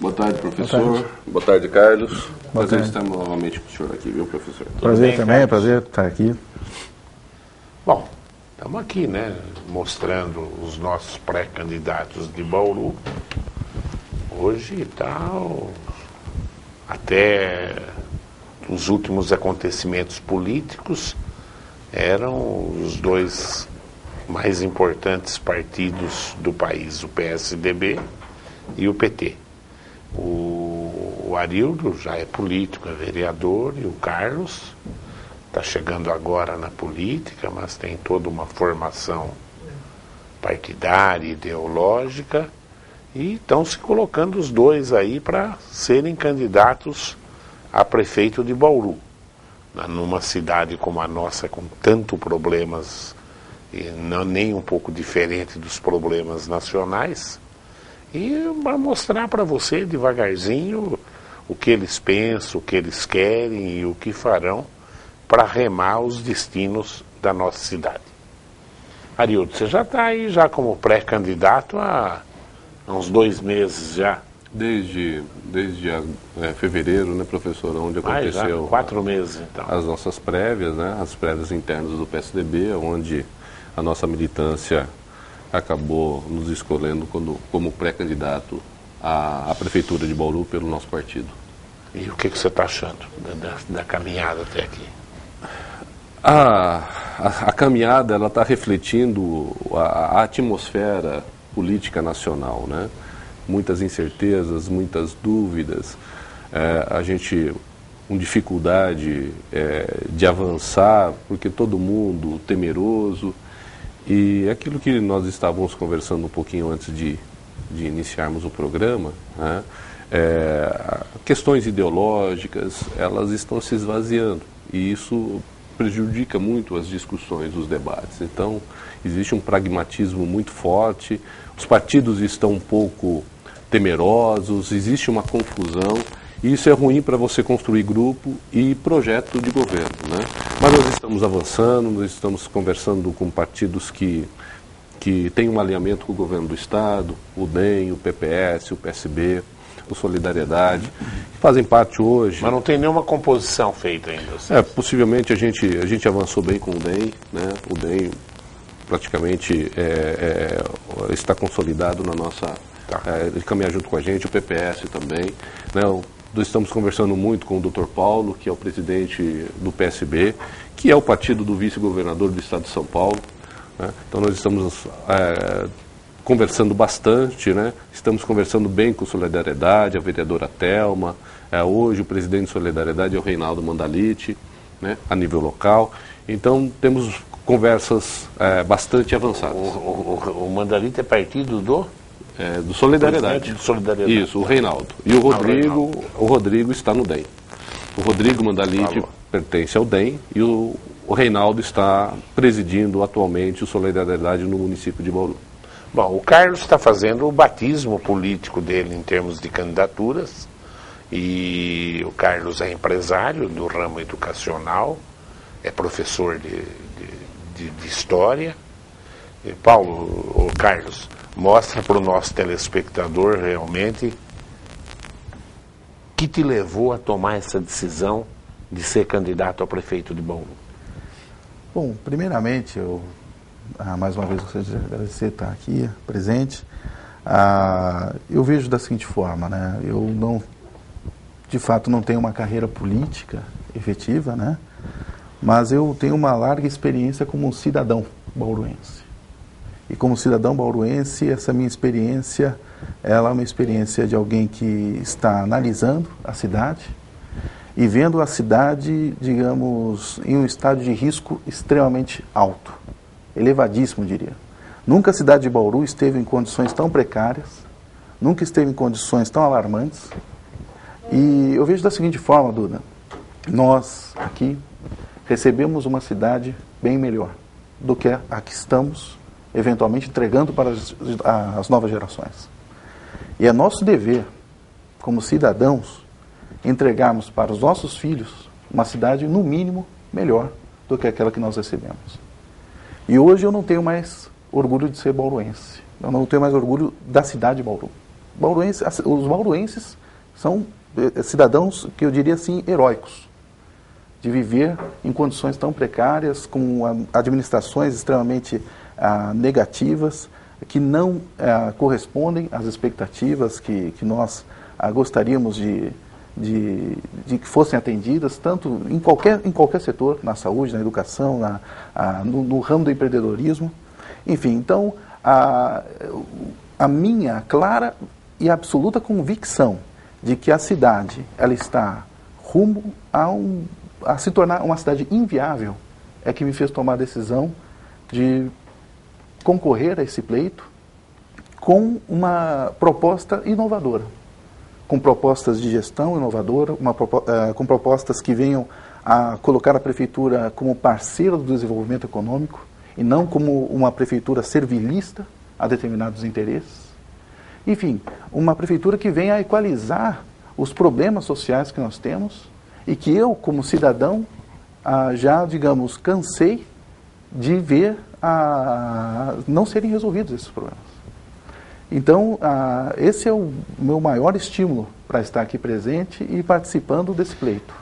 Boa tarde, professor. Boa tarde, Carlos. Prazer estar novamente com o senhor aqui, viu, professor? Prazer também, prazer estar aqui. Bom, estamos aqui, né, mostrando os nossos pré-candidatos de Bauru. Hoje até os últimos acontecimentos políticos eram os dois mais importantes partidos do país, o PSDB e o PT. O Arildo já é político, é vereador, e o Carlos está chegando agora na política, mas tem toda uma formação partidária, ideológica, e estão se colocando os dois aí para serem candidatos a prefeito de Bauru. Numa cidade como a nossa, com tantos problemas, e não, nem um pouco diferente dos problemas nacionais, e para mostrar para você devagarzinho o que eles pensam, o que eles querem e o que farão para remar os destinos da nossa cidade. Arildo, você já está aí já como pré-candidato há uns 2 meses já? Desde fevereiro, né, professor, onde aconteceu 4 meses, então. As nossas prévias, né, as prévias internas do PSDB, onde a nossa militância acabou nos escolhendo como pré-candidato à prefeitura de Bauru pelo nosso partido. E o que você está achando da caminhada até aqui? A caminhada ela está refletindo a atmosfera política nacional, né? Muitas incertezas, muitas dúvidas, a gente com dificuldade de avançar, porque todo mundo temeroso. E aquilo que nós estávamos conversando um pouquinho antes de iniciarmos o programa, né, questões ideológicas, elas estão se esvaziando, e isso prejudica muito as discussões, os debates. Então, existe um pragmatismo muito forte, os partidos estão um pouco temerosos, existe uma confusão, e isso é ruim para você construir grupo e projeto de governo, né? Mas nós estamos avançando, nós estamos conversando com partidos que têm um alinhamento com o governo do Estado, o DEM, o PPS, o PSB, o Solidariedade, que fazem parte hoje. Mas não tem nenhuma composição feita ainda. Possivelmente a gente avançou bem com o DEM, né? O DEM praticamente está consolidado na nossa... Ele caminha junto com a gente, o PPS também, né? Nós estamos conversando muito com o Dr. Paulo, que é o presidente do PSB, que é o partido do vice-governador do estado de São Paulo, né? Então nós estamos conversando bastante, né? Estamos conversando bem com Solidariedade, a vereadora Thelma, hoje o presidente de Solidariedade é o Reinaldo Mandaliti, né? A nível local. Então temos conversas bastante avançadas. O Mandaliti é partido do Solidariedade. Isso, o Reinaldo. E o Rodrigo está no DEM. O Rodrigo Mandaliti pertence ao DEM e o Reinaldo está presidindo atualmente o Solidariedade no município de Bauru. Bom, o Carlos está fazendo o batismo político dele em termos de candidaturas, e o Carlos é empresário do ramo educacional, é professor de História. E Carlos, mostra para o nosso telespectador realmente o que te levou a tomar essa decisão de ser candidato a prefeito de Bauru. Bom, primeiramente, mais uma vez gostaria de agradecer estar aqui, presente. Eu vejo da seguinte forma, né? Eu de fato não tenho uma carreira política efetiva, né? Mas eu tenho uma larga experiência como cidadão bauruense. E como cidadão bauruense, essa minha experiência, ela é uma experiência de alguém que está analisando a cidade e vendo a cidade, digamos, em um estado de risco extremamente alto, elevadíssimo, diria. Nunca a cidade de Bauru esteve em condições tão precárias, nunca esteve em condições tão alarmantes. E eu vejo da seguinte forma, Duda, nós aqui recebemos uma cidade bem melhor do que a que estamos eventualmente entregando para as novas gerações. E é nosso dever, como cidadãos, entregarmos para os nossos filhos uma cidade, no mínimo, melhor do que aquela que nós recebemos. E hoje eu não tenho mais orgulho de ser bauruense. Eu não tenho mais orgulho da cidade de Bauru, os bauruenses são cidadãos que eu diria assim, heróicos, de viver em condições tão precárias, com administrações extremamente negativas, que não correspondem às expectativas que nós gostaríamos de que fossem atendidas, tanto em qualquer setor, na saúde, na educação, no ramo do empreendedorismo. Enfim, então, a minha clara e absoluta convicção de que a cidade ela está rumo a se tornar uma cidade inviável é que me fez tomar a decisão de concorrer a esse pleito com uma proposta inovadora, com propostas de gestão inovadora, com propostas que venham a colocar a prefeitura como parceira do desenvolvimento econômico e não como uma prefeitura servilista a determinados interesses. Enfim, uma prefeitura que venha a equalizar os problemas sociais que nós temos e que eu, como cidadão, já, digamos, cansei de ver não serem resolvidos esses problemas. Então, esse é o meu maior estímulo para estar aqui presente e participando desse pleito.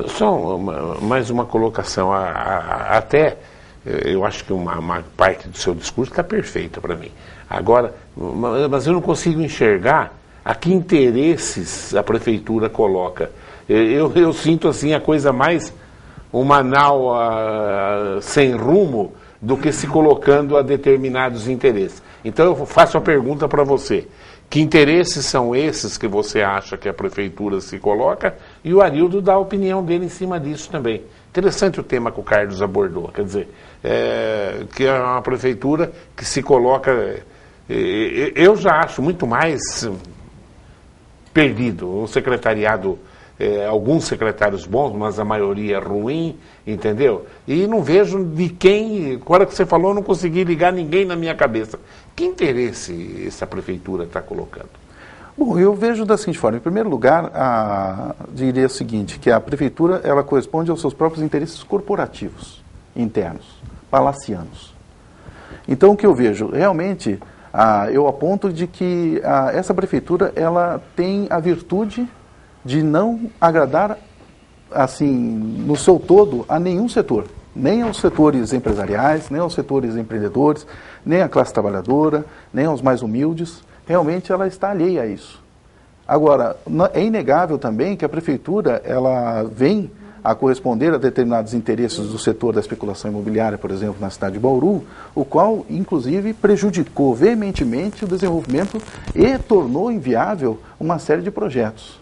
Só mais uma colocação. Até, eu acho que uma parte do seu discurso está perfeita para mim. Agora, mas eu não consigo enxergar a que interesses a prefeitura coloca. Eu sinto assim a coisa mais uma nau sem rumo do que se colocando a determinados interesses. Então eu faço a pergunta para você. Que interesses são esses que você acha que a prefeitura se coloca? E o Arildo dá a opinião dele em cima disso também. Interessante o tema que o Carlos abordou. Quer dizer, que é uma prefeitura que se coloca... eu já acho muito mais perdido. O secretariado... alguns secretários bons, mas a maioria ruim, entendeu? E não vejo de quem, agora que você falou, eu não consegui ligar ninguém na minha cabeça. Que interesse essa prefeitura está colocando? Bom, eu vejo da seguinte forma. Em primeiro lugar, diria o seguinte, que a prefeitura ela corresponde aos seus próprios interesses corporativos, internos, palacianos. Então, o que eu vejo, realmente, eu aponto de que essa prefeitura ela tem a virtude de não agradar, assim, no seu todo, a nenhum setor. Nem aos setores empresariais, nem aos setores empreendedores, nem à classe trabalhadora, nem aos mais humildes. Realmente ela está alheia a isso. Agora, é inegável também que a prefeitura ela vem a corresponder a determinados interesses do setor da especulação imobiliária, por exemplo, na cidade de Bauru, o qual, inclusive, prejudicou veementemente o desenvolvimento e tornou inviável uma série de projetos.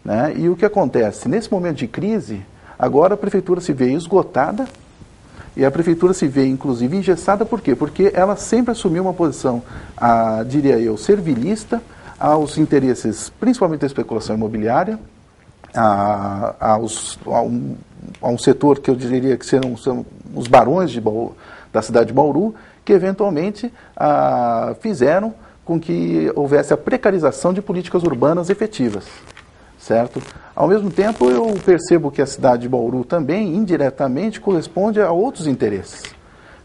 Né? E o que acontece? Nesse momento de crise, agora a prefeitura se vê esgotada e a prefeitura se vê, inclusive, engessada. Por quê? Porque ela sempre assumiu uma posição, diria eu, servilista aos interesses, principalmente da especulação imobiliária, a um setor que eu diria que são os barões da cidade de Bauru, que eventualmente fizeram com que houvesse a precarização de políticas urbanas efetivas. Certo? Ao mesmo tempo, eu percebo que a cidade de Bauru também, indiretamente, corresponde a outros interesses.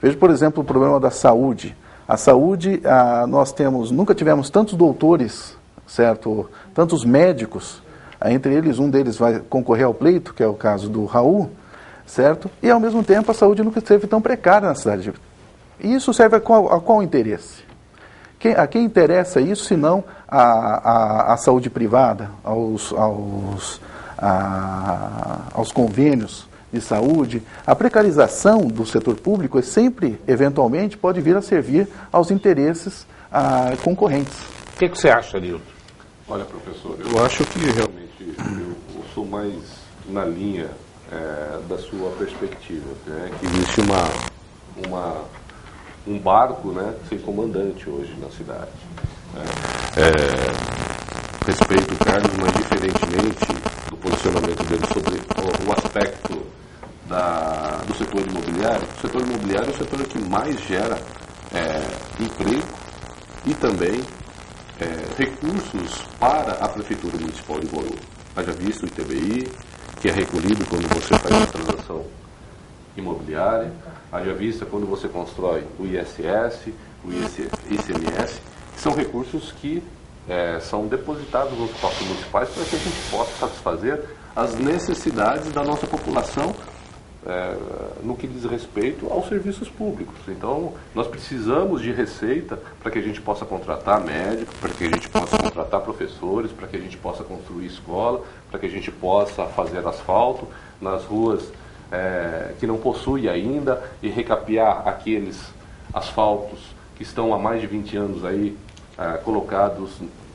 Veja, por exemplo, o problema da saúde. A saúde, nós nunca tivemos tantos doutores, certo? Tantos médicos, entre eles, um deles vai concorrer ao pleito, que é o caso do Raul, certo? E, ao mesmo tempo, a saúde nunca esteve tão precária na cidade. E isso serve a qual interesse? A quem interessa isso, se não a saúde privada, aos convênios de saúde? A precarização do setor público sempre, eventualmente, pode vir a servir aos interesses concorrentes. O que você acha, Nilton? Olha, professor, eu acho que realmente eu sou mais na linha da sua perspectiva, né? Que existe um barco, né, sem comandante hoje na cidade. Respeito o Carlos, mas diferentemente do posicionamento dele sobre o aspecto do setor imobiliário. O setor imobiliário é o setor que mais gera emprego e também recursos para a Prefeitura Municipal de Bauru. Haja visto o ITBI, que é recolhido quando você faz uma transação imobiliária, haja vista quando você constrói o ISS, o ICMS, que são recursos que são depositados nos cofres municipais para que a gente possa satisfazer as necessidades da nossa população no que diz respeito aos serviços públicos. Então, nós precisamos de receita para que a gente possa contratar médicos, para que a gente possa contratar professores, para que a gente possa construir escola, para que a gente possa fazer asfalto nas ruas que não possui ainda e recapear aqueles asfaltos que estão há mais de 20 anos aí colocados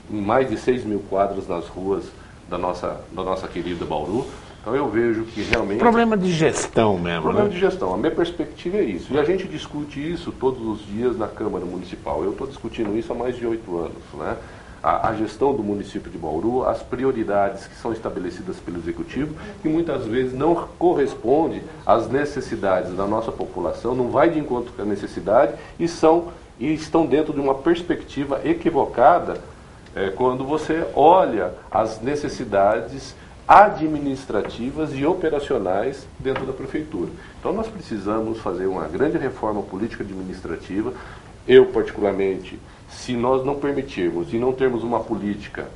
em mais de 6 mil quadras nas ruas da nossa querida Bauru. Então eu vejo que realmente... Problema de gestão mesmo, Problema né? de gestão. A minha perspectiva é isso. E a gente discute isso todos os dias na Câmara Municipal. Eu estou discutindo isso há mais de 8 anos, né? A gestão do município de Bauru, as prioridades que são estabelecidas pelo Executivo, que muitas vezes não corresponde às necessidades da nossa população, não vai de encontro com a necessidade e estão dentro de uma perspectiva equivocada quando você olha as necessidades administrativas e operacionais dentro da prefeitura. Então nós precisamos fazer uma grande reforma política administrativa. Eu, particularmente, se nós não permitirmos e não termos uma política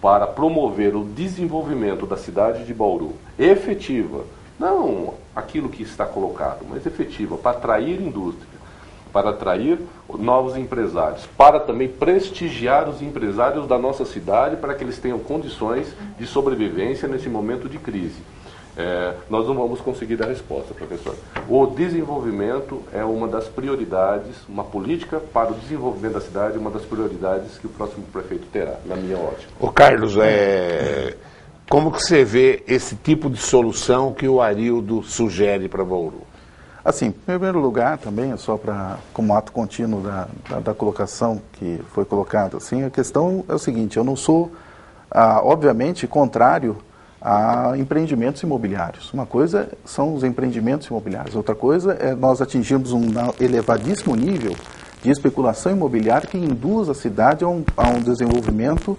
para promover o desenvolvimento da cidade de Bauru efetiva, não aquilo que está colocado, mas efetiva, para atrair indústria, para atrair novos empresários, para também prestigiar os empresários da nossa cidade, para que eles tenham condições de sobrevivência nesse momento de crise. Nós não vamos conseguir dar resposta, professor. O desenvolvimento é uma das prioridades, uma política para o desenvolvimento da cidade, uma das prioridades que o próximo prefeito terá, na minha ótica. Ô Carlos, como que você vê esse tipo de solução que o Arildo sugere para Bauru? Assim, em primeiro lugar, também, só como ato contínuo da colocação que foi colocada, assim, a questão é o seguinte: eu não sou, obviamente, contrário a empreendimentos imobiliários. Uma coisa são os empreendimentos imobiliários, outra coisa é nós atingirmos um elevadíssimo nível de especulação imobiliária que induz a cidade a um desenvolvimento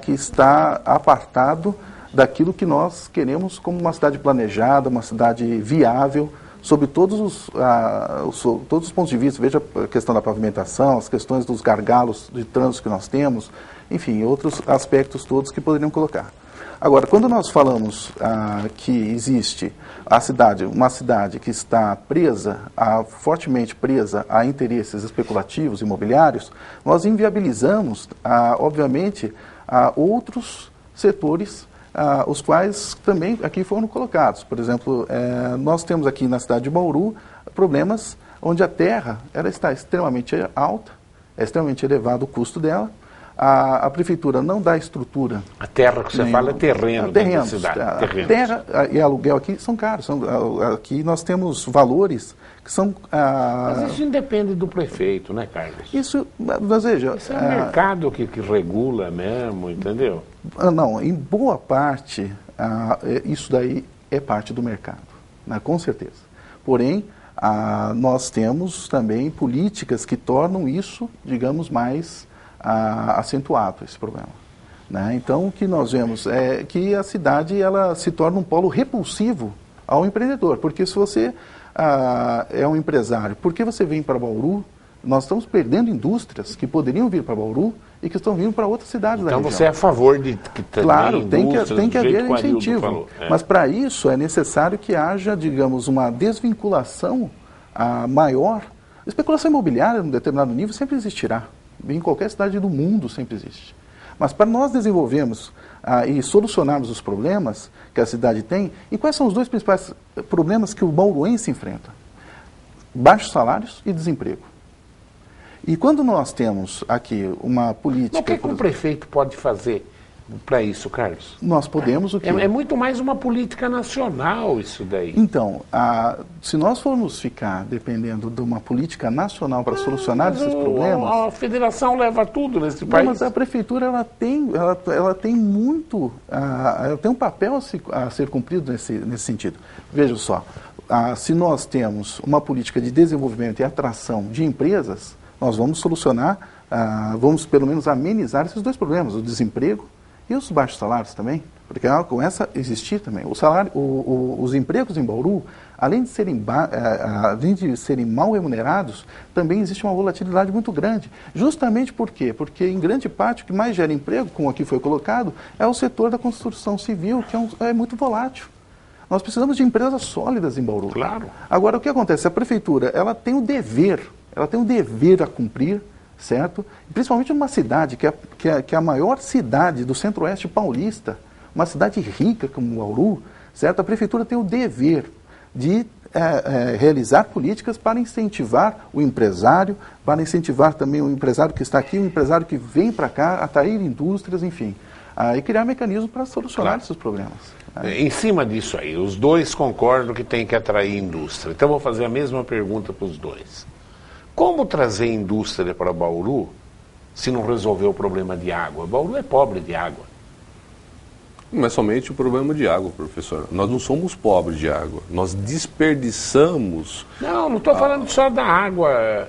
que está apartado daquilo que nós queremos como uma cidade planejada, uma cidade viável, sob todos os pontos de vista. Veja a questão da pavimentação, as questões dos gargalos de trânsito que nós temos, enfim, outros aspectos todos que poderiam colocar. Agora, quando nós falamos que existe uma cidade que está fortemente presa a interesses especulativos imobiliários, nós inviabilizamos, obviamente, outros setores, os quais também aqui foram colocados. Por exemplo, nós temos aqui na cidade de Bauru problemas onde a terra ela está extremamente alta, é extremamente elevado o custo dela. A prefeitura não dá estrutura. A terra que você fala é terreno da cidade. Terra e aluguel aqui são caros. Aqui nós temos valores que são... Mas isso independe do prefeito, né, Carlos? Mas veja... Isso é o mercado que regula mesmo, entendeu? Não, em boa parte, isso daí é parte do mercado, né, com certeza. Porém, nós temos também políticas que tornam isso, digamos, mais... acentuado esse problema, né? Então, o que nós vemos é que a cidade ela se torna um polo repulsivo ao empreendedor, porque se você é um empresário, por que você vem para Bauru? Nós estamos perdendo indústrias que poderiam vir para Bauru e que estão vindo para outras cidades da região. Então você é a favor de que também claro, tem que haver incentivo, mas para isso é necessário que haja, digamos, uma desvinculação maior. A especulação imobiliária, em um determinado nível, sempre existirá. Em qualquer cidade do mundo sempre existe. Mas para nós desenvolvermos e solucionarmos os problemas que a cidade tem, e quais são os dois principais problemas que o bauruense enfrenta? Baixos salários e desemprego. E quando nós temos aqui uma política... O que o prefeito pode fazer para isso, Carlos? Nós podemos o quê? É muito mais uma política nacional isso daí. Então, se nós formos ficar dependendo de uma política nacional para solucionar esses problemas... A federação leva tudo nesse país. Mas a prefeitura ela tem muito... ela tem um papel a ser cumprido nesse sentido. Veja só, se nós temos uma política de desenvolvimento e atração de empresas, nós vamos solucionar, vamos pelo menos amenizar esses dois problemas, o desemprego e os baixos salários também, porque ela começa a existir também. O salário, os empregos em Bauru, além de serem mal remunerados, também existe uma volatilidade muito grande. Justamente por quê? Porque, em grande parte, o que mais gera emprego, como aqui foi colocado, é o setor da construção civil, que é muito volátil. Nós precisamos de empresas sólidas em Bauru. Claro. Agora, o que acontece? A prefeitura, ela tem o dever a cumprir, certo? Principalmente numa cidade que é a maior cidade do centro-oeste paulista, uma cidade rica como Bauru, certo? A prefeitura tem o dever de realizar políticas para incentivar o empresário, para incentivar também o empresário que está aqui, o empresário que vem para cá, atrair indústrias, enfim, e criar mecanismos para solucionar esses problemas. Em cima disso aí, os dois concordam que tem que atrair indústria. Então, vou fazer a mesma pergunta para os dois. Como trazer indústria para Bauru se não resolver o problema de água? Bauru é pobre de água. Não é somente o problema de água, professor. Nós não somos pobres de água. Nós desperdiçamos... Não estou falando só da água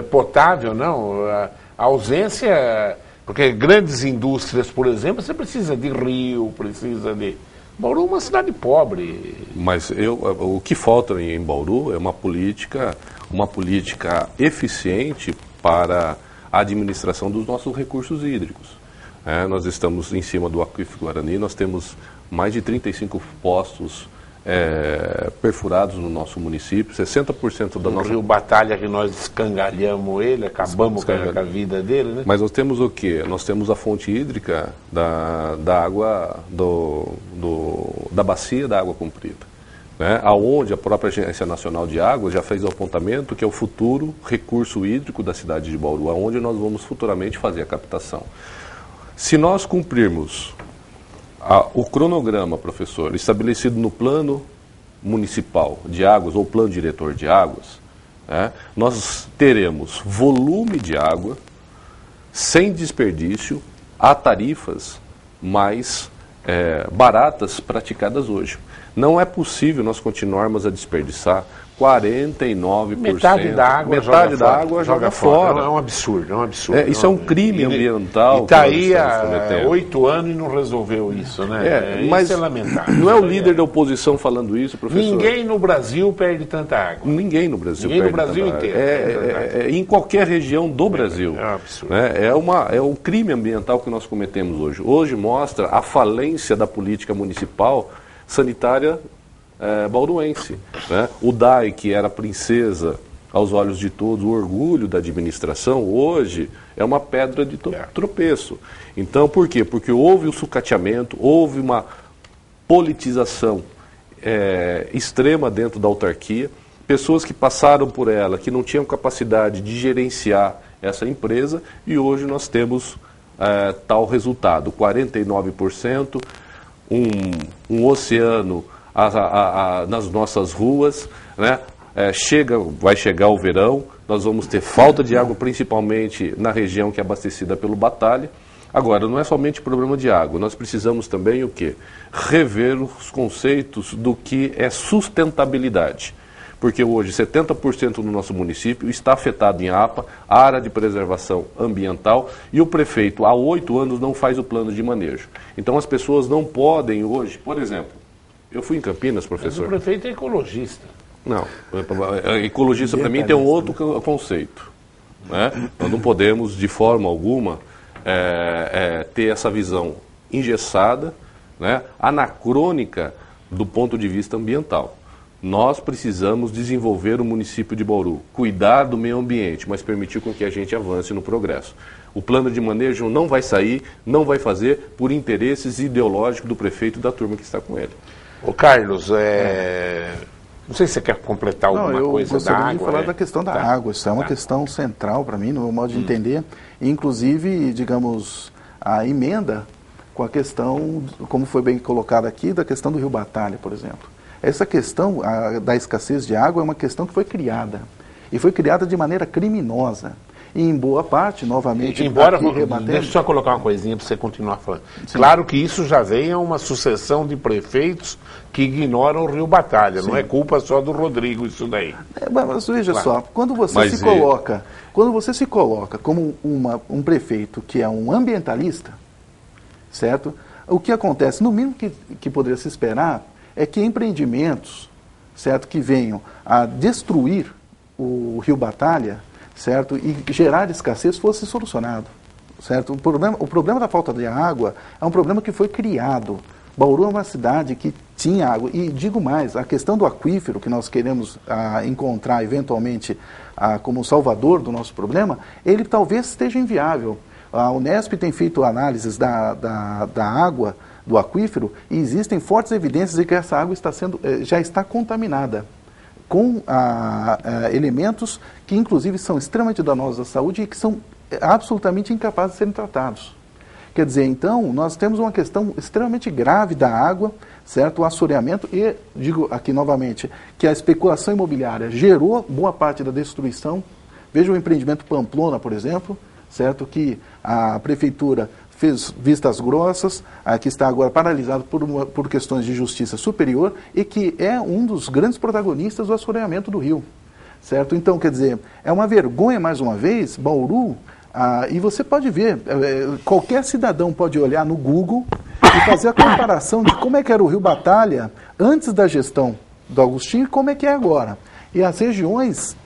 potável, não. A ausência... Porque grandes indústrias, por exemplo, você precisa de rio, precisa de... Bauru é uma cidade pobre. Mas o que falta em Bauru é uma política eficiente para a administração dos nossos recursos hídricos. Nós estamos em cima do Aquífero Guarani, nós temos mais de 35 poços perfurados no nosso município, 60% da nossa... Rio Batalha, que nós escangalhamos ele, acabamos com a vida dele, né? Mas nós temos o quê? Nós temos a fonte hídrica da água, da bacia da água comprida, aonde a própria Agência Nacional de Águas já fez o apontamento que é o futuro recurso hídrico da cidade de Bauru, aonde nós vamos futuramente fazer a captação. Se nós cumprirmos o cronograma, professor, estabelecido no plano municipal de águas ou plano diretor de águas, nós teremos volume de água sem desperdício a tarifas mais baratas praticadas hoje. Não é possível nós continuarmos a desperdiçar 49%. Metade da água joga fora. É um absurdo, isso é um crime ambiental. E está aí há 8 anos e não resolveu isso, né? Mas isso é lamentável. Não é o líder da oposição falando isso, professor? Ninguém no Brasil perde tanta água. Ninguém no Brasil Ninguém perde no Brasil tanta inteiro. Em qualquer região do Brasil. É um absurdo. É um crime ambiental que nós cometemos hoje. Hoje mostra a falência da política municipal sanitária bauruense. O DAI, que era a princesa aos olhos de todos, o orgulho da administração, hoje é uma pedra de tropeço. Então, por quê? Porque houve um sucateamento, houve uma politização extrema dentro da autarquia, pessoas que passaram por ela, que não tinham capacidade de gerenciar essa empresa, e hoje nós temos tal resultado, 49%, um oceano nas nossas ruas, vai chegar o verão, nós vamos ter falta de água, principalmente na região que é abastecida pelo Batalha. Agora, não é somente problema de água, nós precisamos também o quê? Rever os conceitos do que é sustentabilidade. Porque hoje 70% do nosso município está afetado em APA, área de preservação ambiental, e o prefeito há 8 anos não faz o plano de manejo. Então as pessoas não podem hoje, por exemplo, eu fui em Campinas, professor. Mas o prefeito é ecologista. Não, ecologista para mim tem um outro conceito. Nós não podemos, de forma alguma, ter essa visão engessada, anacrônica do ponto de vista ambiental. Nós precisamos desenvolver o município de Bauru, cuidar do meio ambiente, mas permitir com que a gente avance no progresso. O plano de manejo não vai sair, não vai fazer por interesses ideológicos do prefeito e da turma que está com ele. Ô Carlos, não sei se você quer completar alguma coisa da água. Eu gostaria de falar da questão da água. Isso é uma questão central para mim, no meu modo de entender. Inclusive, digamos, a emenda com a questão, como foi bem colocado aqui, da questão do Rio Batalha, por exemplo. Essa questão da escassez de água é uma questão que foi criada. E foi criada de maneira criminosa. E em boa parte, novamente, embora, deixa eu só colocar uma coisinha para você continuar falando. Sim. Claro que isso já vem a uma sucessão de prefeitos que ignoram o Rio Batalha. Sim. Não é culpa só do Rodrigo isso daí. Mas veja só, quando você se coloca como um prefeito que é um ambientalista, certo? o que acontece? No mínimo que poderia se esperar é que empreendimentos, certo, que venham a destruir o Rio Batalha, certo, e gerar escassez fosse solucionado, certo? O problema da falta de água é um problema que foi criado. Bauru é uma cidade que tinha água, e digo mais, a questão do aquífero, que nós queremos encontrar eventualmente como salvador do nosso problema, ele talvez esteja inviável. A Unesp tem feito análises da água, do aquífero, e existem fortes evidências de que essa água já está contaminada com elementos que inclusive são extremamente danosos à saúde e que são absolutamente incapazes de serem tratados. Quer dizer, então, nós temos uma questão extremamente grave da água, certo? O assoreamento, e digo aqui novamente, que a especulação imobiliária gerou boa parte da destruição. Veja o empreendimento Pamplona, por exemplo, certo? Que a prefeitura fez vistas grossas, que está agora paralisado por questões de justiça superior e que é um dos grandes protagonistas do assoreamento do rio, certo? Então, quer dizer, é uma vergonha, mais uma vez, Bauru. E você pode ver, qualquer cidadão pode olhar no Google e fazer a comparação de como é que era o Rio Batalha antes da gestão do Agostinho e como é que é agora. E as regiões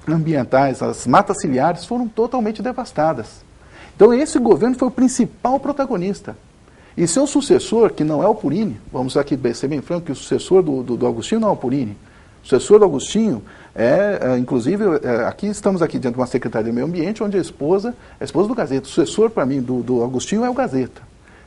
ambientais, as matas ciliares foram totalmente devastadas. Então esse governo foi o principal protagonista. E seu sucessor, que não é o Purini, vamos aqui ser bem franco, que o sucessor do Agostinho não é o Purini. O sucessor do Agostinho inclusive, aqui estamos aqui dentro de uma Secretaria do Meio Ambiente, onde a esposa do Gazeta. O sucessor, para mim, do Agostinho é o Gazeta,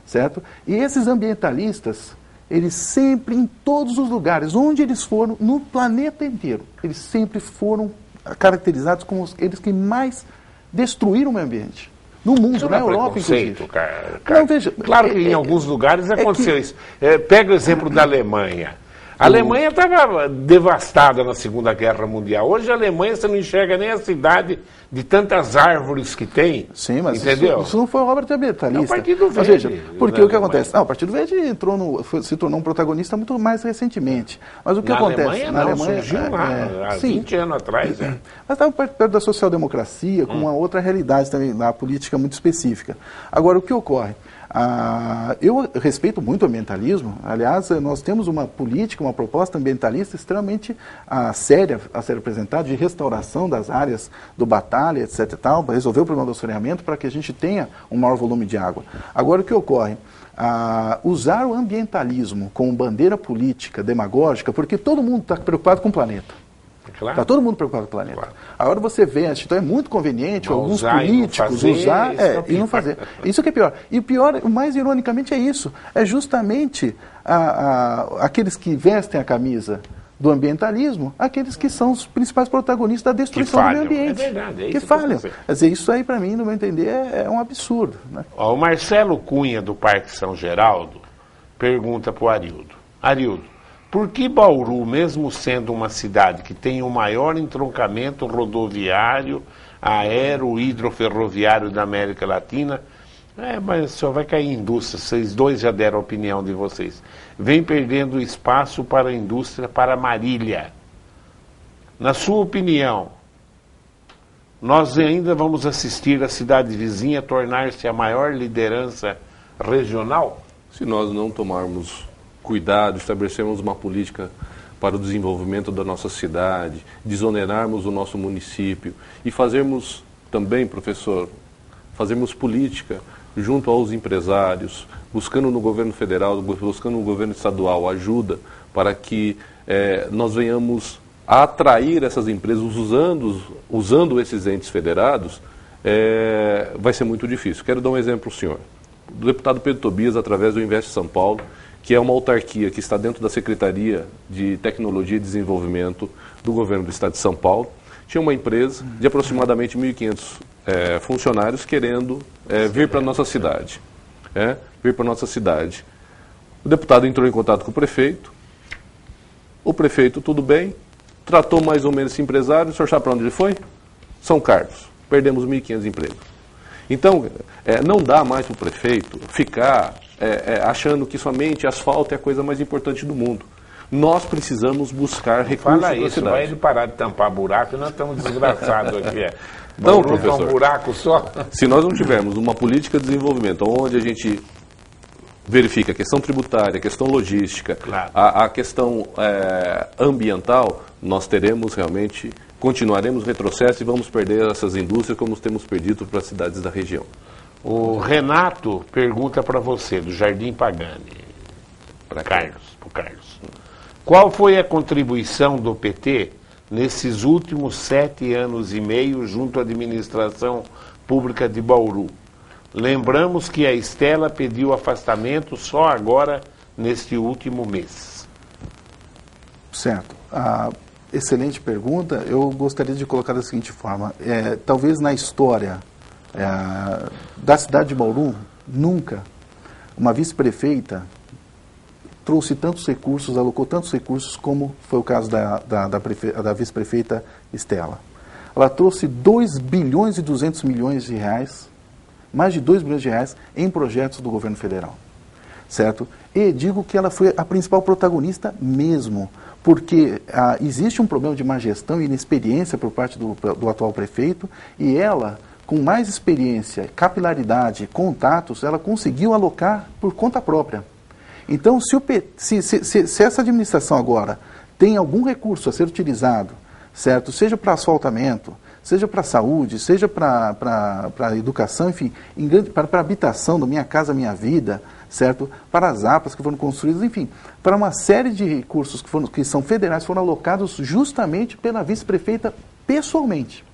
certo? E esses ambientalistas, eles sempre, em todos os lugares, onde eles foram, no planeta inteiro, eles sempre foram caracterizados como aqueles que mais destruíram o meio ambiente. No mundo, na Europa, inclusive. Cara. Não, veja, claro que em alguns lugares aconteceu isso. Pega o exemplo da Alemanha. A Alemanha estava devastada na Segunda Guerra Mundial. Hoje a Alemanha você não enxerga nem a cidade de tantas árvores que tem. Sim, mas entendeu? Isso não foi obra de ambientalista. É o Partido Verde. Ou seja, porque o que acontece? Não, o Partido Verde se tornou um protagonista muito mais recentemente. Mas o que acontece? Na Alemanha surgiu lá, há 20 anos atrás. Mas estava perto da social-democracia, com uma outra realidade também, uma política muito específica. Agora, o que ocorre? Eu respeito muito o ambientalismo. Aliás, nós temos uma política, uma proposta ambientalista extremamente séria a ser apresentada, de restauração das áreas do Batalha, etc. e tal, para resolver o problema do assoreamento, para que a gente tenha um maior volume de água. Agora, o que ocorre? Usar o ambientalismo como bandeira política, demagógica, porque todo mundo está preocupado com o planeta. Claro. Está todo mundo preocupado com o planeta. Claro. Agora você vê, então é muito conveniente alguns políticos usar e não fazer. Isso que é pior. E o pior, mais ironicamente, é isso. É justamente aqueles que vestem a camisa do ambientalismo, aqueles que são os principais protagonistas da destruição do meio ambiente. É verdade, é isso que falham. Quer dizer, isso aí, para mim, no meu entender, é um absurdo. Né? O Marcelo Cunha, do Parque São Geraldo, pergunta para o Arildo. Arildo, por que Bauru, mesmo sendo uma cidade que tem o maior entroncamento rodoviário, aero, hidroferroviário da América Latina, mas só vai cair indústria, vocês dois já deram a opinião de vocês, vem perdendo espaço para a indústria, para Marília. Na sua opinião, nós ainda vamos assistir a cidade vizinha tornar-se a maior liderança regional? Se nós não tomarmos cuidado, estabelecermos uma política para o desenvolvimento da nossa cidade, desonerarmos o nosso município e fazermos também, professor, fazermos política junto aos empresários, buscando no governo federal, buscando no governo estadual ajuda para que nós venhamos a atrair essas empresas usando esses entes federados, vai ser muito difícil. Quero dar um exemplo ao senhor. O deputado Pedro Tobias, através do Invest São Paulo, que é uma autarquia que está dentro da Secretaria de Tecnologia e Desenvolvimento do Governo do Estado de São Paulo, tinha uma empresa de aproximadamente 1.500 funcionários querendo vir para a nossa cidade. Vir para a nossa cidade. O deputado entrou em contato com o prefeito tudo bem, tratou mais ou menos esse empresário, o senhor sabe para onde ele foi? São Carlos. Perdemos 1.500 empregos. Então, não dá mais para o prefeito ficar achando que somente asfalto é a coisa mais importante do mundo. Nós precisamos buscar recursos para a cidade. Vai ele parar de tampar buraco, nós estamos desgraçados aqui. Então, professor, um buraco só. Se nós não tivermos uma política de desenvolvimento onde a gente verifica a questão tributária, a questão logística, Claro. a questão ambiental, nós teremos realmente, continuaremos retrocesso e vamos perder essas indústrias como temos perdido para as cidades da região. O Renato pergunta para você, do Jardim Pagani, para Carlos. Qual foi a contribuição do PT nesses últimos 7 anos e meio junto à administração pública de Bauru? Lembramos que a Estela pediu afastamento só agora, neste último mês. Certo. Excelente pergunta. Eu gostaria de colocar da seguinte forma. Talvez na história da cidade de Bauru, nunca uma vice-prefeita trouxe tantos recursos, alocou tantos recursos como foi o caso da vice-prefeita Estela. Ela trouxe 2 bilhões e 200 milhões de reais, mais de 2 bilhões de reais em projetos do governo federal, certo? E digo que ela foi a principal protagonista mesmo, porque existe um problema de má gestão e inexperiência por parte do atual prefeito, e ela, com mais experiência, capilaridade, contatos, ela conseguiu alocar por conta própria. Então, se essa administração agora tem algum recurso a ser utilizado, certo? Seja para asfaltamento, seja para saúde, seja para educação, enfim, para a habitação do Minha Casa Minha Vida, certo? Para as APAs que foram construídas, enfim, para uma série de recursos que são federais, foram alocados justamente pela vice-prefeita pessoalmente,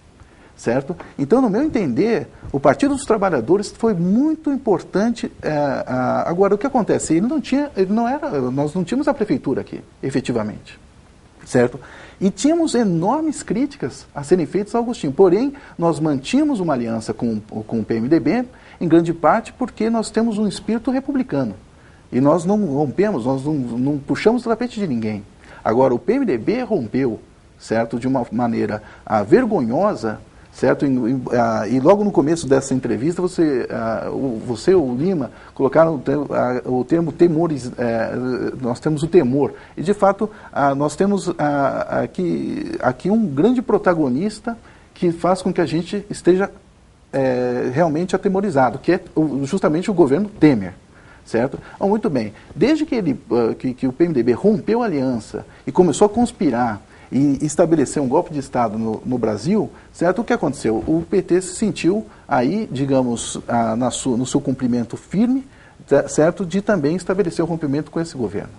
certo? Então, no meu entender, o Partido dos Trabalhadores foi muito importante. Agora, o que acontece? Nós não tínhamos a prefeitura aqui, efetivamente, certo? E tínhamos enormes críticas a serem feitas ao Agostinho. Porém, nós mantínhamos uma aliança com o PMDB, em grande parte porque nós temos um espírito republicano. E nós não rompemos, nós não puxamos o tapete de ninguém. Agora, o PMDB rompeu, certo? De uma maneira vergonhosa, certo? E logo no começo dessa entrevista, você e o Lima colocaram o termo temores, nós temos o temor. E, de fato, nós temos aqui um grande protagonista que faz com que a gente esteja realmente atemorizado, que é justamente o governo Temer. Certo? Muito bem. Desde que o PMDB rompeu a aliança e começou a conspirar e estabelecer um golpe de Estado no Brasil, certo? O que aconteceu? O PT se sentiu aí, digamos, no seu cumprimento firme, certo? De também estabelecer o rompimento com esse governo.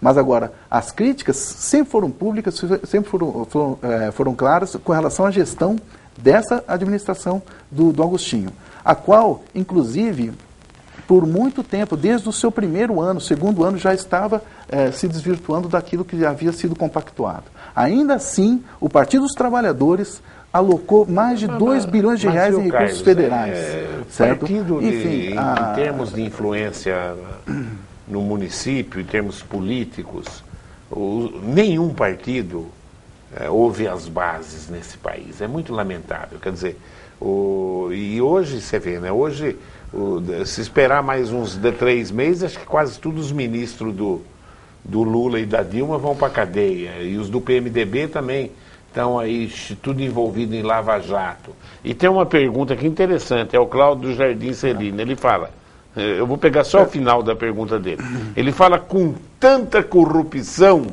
Mas agora, as críticas sempre foram públicas, sempre foram claras com relação à gestão dessa administração do Agostinho, a qual, inclusive, por muito tempo, desde o seu primeiro ano, segundo ano, já estava se desvirtuando daquilo que já havia sido compactuado. Ainda assim, o Partido dos Trabalhadores alocou mais de 2 bilhões de reais em recursos federais. Certo? Partido, enfim, em termos de influência no município, em termos políticos, nenhum partido ouve as bases nesse país. É muito lamentável. Quer dizer, e hoje você vê, né? Hoje, se esperar mais uns 3 meses, acho que quase todos os ministros do Lula e da Dilma vão para a cadeia. E os do PMDB também estão aí, tudo envolvido em Lava Jato. E tem uma pergunta aqui interessante, é o Cláudio do Jardim Celina. Ele fala, eu vou pegar só o final da pergunta dele. Ele fala, com tanta corrupção,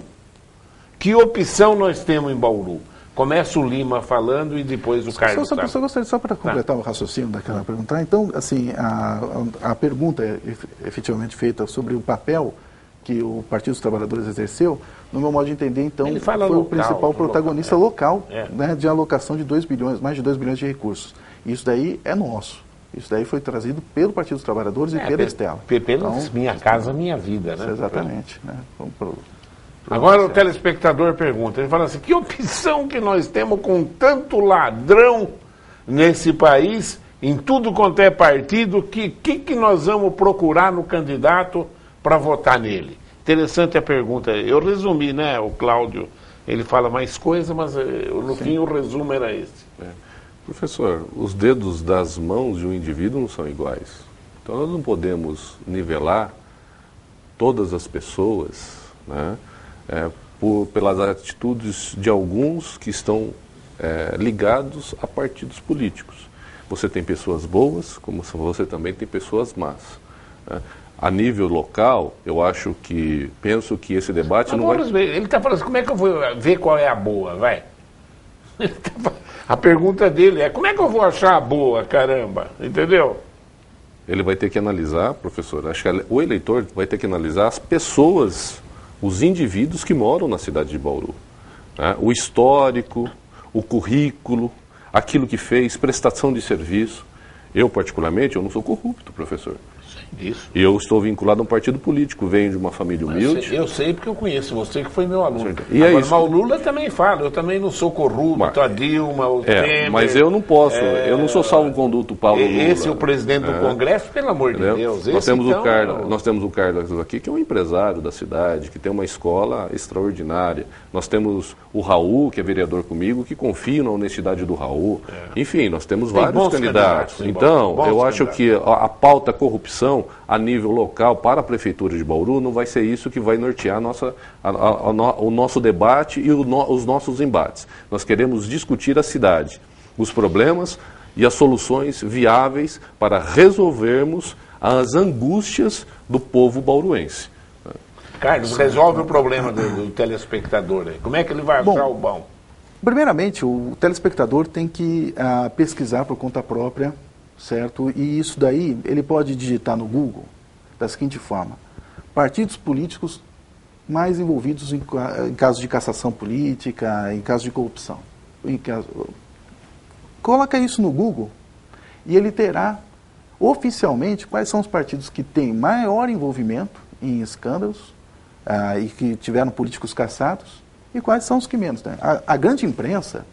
que opção nós temos em Bauru? Começa o Lima falando e depois o Carlos. Só gostaria, só para completar o raciocínio daquela pergunta. Então, assim, a pergunta é efetivamente feita sobre o papel que o Partido dos Trabalhadores exerceu, no meu modo de entender, então, foi local, o principal protagonista local, né, de alocação de 2 bilhões, mais de 2 bilhões de recursos. Isso daí é nosso. Isso daí foi trazido pelo Partido dos Trabalhadores e pela Estela. Então, Minha Casa Minha Vida, né? Exatamente. Né? Agora o telespectador pergunta, ele fala assim, que opção que nós temos com tanto ladrão nesse país, em tudo quanto é partido, que nós vamos procurar no candidato para votar nele? Interessante a pergunta. Eu resumi, né, o Cláudio, ele fala mais coisa, mas no fim o resumo era esse. Professor, os dedos das mãos de um indivíduo não são iguais. Então nós não podemos nivelar todas as pessoas, né, pelas atitudes de alguns que estão ligados a partidos políticos. Você tem pessoas boas, como você também tem pessoas más. Né? a nível local, penso que esse debate não vai... Ele está falando assim, como é que eu vou ver qual é a boa, vai? A pergunta dele é, como é que eu vou achar a boa, caramba, entendeu? Ele vai ter que analisar, professor, acho que o eleitor vai ter que analisar as pessoas, os indivíduos que moram na cidade de Bauru. Né? O histórico, o currículo, aquilo que fez, prestação de serviço. Eu, particularmente, eu não sou corrupto, professor. Isso. E eu estou vinculado a um partido político, venho de uma família humilde. Eu sei porque eu conheço você, que foi meu aluno. E agora, isso. Mas o Lula também fala, eu também não sou corrupto, a Dilma, o Temer. Mas eu não posso, eu não sou salvo-conduto Paulo Lula. Esse é o presidente do Congresso, pelo amor de Deus. Nós temos o Carlos aqui, que é um empresário da cidade, que tem uma escola extraordinária. Nós temos o Raul, que é vereador comigo, que confio na honestidade do Raul. Enfim, nós temos vários candidatos. Então, eu acho que a pauta corrupção a nível local para a Prefeitura de Bauru não vai ser isso que vai nortear o nosso debate e os nossos embates. Nós queremos discutir a cidade, os problemas e as soluções viáveis para resolvermos as angústias do povo bauruense. Carlos, resolve o problema do telespectador aí. Como é que ele vai achar o bom? Primeiramente, o telespectador tem que pesquisar por conta própria, certo? E isso daí, ele pode digitar no Google da seguinte forma: partidos políticos mais envolvidos em casos de cassação política, em casos de corrupção. Coloca isso no Google e ele terá oficialmente quais são os partidos que têm maior envolvimento em escândalos e que tiveram políticos cassados e quais são os que menos. Né? A grande imprensa,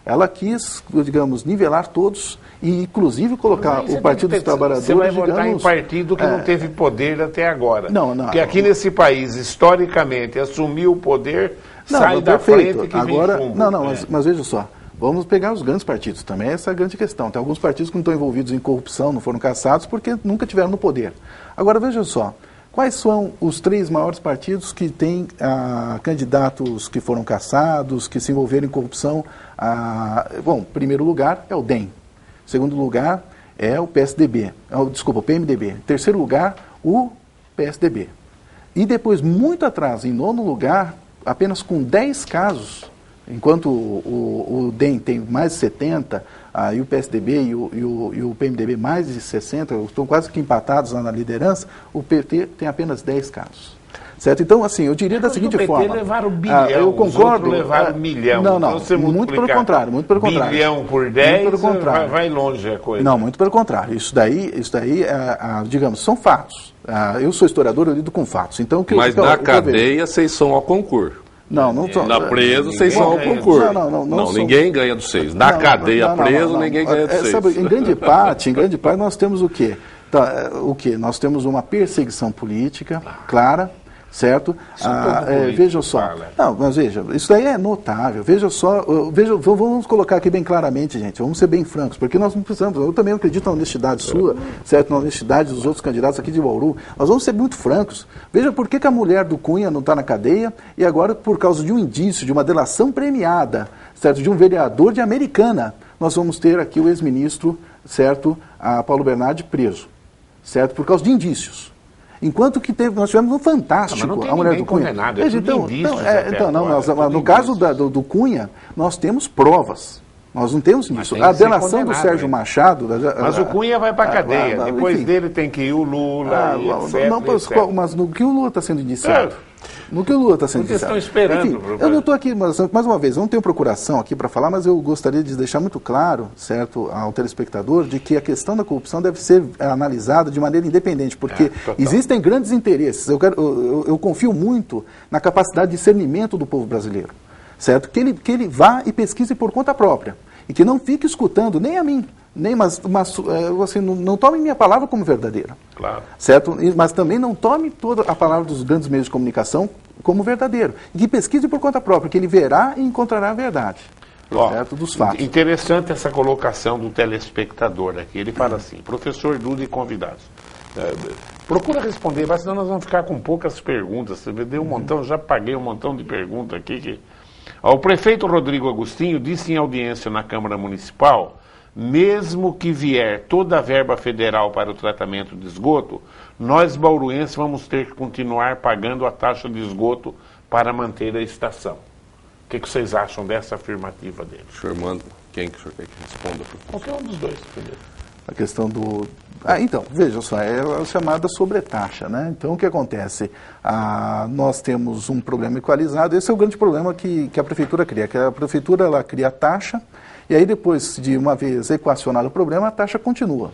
ela quis, digamos, nivelar todos e, inclusive, colocar o Partido dos Trabalhadores, Você vai votar em partido que não teve poder até agora. Não. Porque aqui nesse país, historicamente, assumiu o poder, sai da frente que agora, vem chumbo. Mas veja só, vamos pegar os grandes partidos também, essa é a grande questão. Tem alguns partidos que não estão envolvidos em corrupção, não foram cassados porque nunca tiveram no poder. Agora, veja só, quais são os 3 maiores partidos que têm candidatos que foram cassados, que se envolveram em corrupção? Bom, primeiro lugar é o DEM. Segundo lugar é o PSDB. O PMDB. Terceiro lugar, o PSDB. E depois, muito atrás, em 9º lugar, apenas com 10 casos, enquanto o DEM tem mais de 70, e o PSDB e o PMDB mais de 60, estão quase que empatados lá na liderança, o PT tem apenas 10 casos. Certo? Então, assim, eu diria da seguinte forma... O PT levaram bilhão, eu concordo, os levaram milhão. Não, então, muito pelo contrário. Bilhão por 10, vai longe a coisa. Não, muito pelo contrário. Isso daí digamos, são fatos. Eu sou historiador, eu lido com fatos. Então, Mas na cadeia, vocês são ao concurso. Não são. Na preso, vocês são ao concurso. Não, ninguém ganha dos 6. Na cadeia preso, ninguém ganha dos 6. Sabe, em grande parte, nós temos o quê? Nós temos uma perseguição política clara, certo? Veja só. Não, mas veja, isso daí é notável. Veja só, vamos colocar aqui bem claramente, gente, vamos ser bem francos, porque nós não precisamos, eu também acredito na honestidade sua, certo? Na honestidade dos outros candidatos aqui de Bauru. Nós vamos ser muito francos. Veja por que a mulher do Cunha não está na cadeia e agora, por causa de um indício, de uma delação premiada, certo? De um vereador de Americana, nós vamos ter aqui o ex-ministro, certo? Paulo Bernardi preso, certo? Por causa de indícios. Enquanto que nós tivemos um Fantástico, a mulher do Cunha. No caso do Cunha, nós temos provas. Nós não temos isso. A delação do Sérgio Machado... Mas o Cunha vai para a cadeia. Depois dele tem que ir o Lula, etc. Mas no que o Lula está sendo indiciado? No que o Lula está sendo indiciado? Vocês estão esperando. Enfim, eu não estou aqui, mais uma vez, eu não tenho procuração aqui para falar, mas eu gostaria de deixar muito claro, certo, ao telespectador, de que a questão da corrupção deve ser analisada de maneira independente, porque existem grandes interesses. Eu confio muito na capacidade de discernimento do povo brasileiro, certo? Que ele vá e pesquise por conta própria, e que não fique escutando nem a mim, assim, não tome minha palavra como verdadeira. Claro. Certo? Mas também não tome toda a palavra dos grandes meios de comunicação como verdadeiro. E que pesquise por conta própria, que ele verá e encontrará a verdade. Certo? Dos fatos. Interessante essa colocação do telespectador aqui. Ele fala assim: professor Duda e convidados. Procura responder, mas senão nós vamos ficar com poucas perguntas. Você deu um montão, já paguei um montão de perguntas aqui. O prefeito Rodrigo Agostinho disse em audiência na Câmara Municipal mesmo que vier toda a verba federal para o tratamento de esgoto, nós bauruenses vamos ter que continuar pagando a taxa de esgoto para manter a estação. O que vocês acham dessa afirmativa dele? O senhor manda, quem que o senhor quer que responda? Qualquer um dos dois, entendeu? A questão do... então, veja só, é a chamada sobretaxa, né? Então, o que acontece? Nós temos um problema equalizado, esse é o grande problema que a prefeitura cria, que a prefeitura ela cria a taxa, e aí depois de uma vez equacionado o problema, a taxa continua,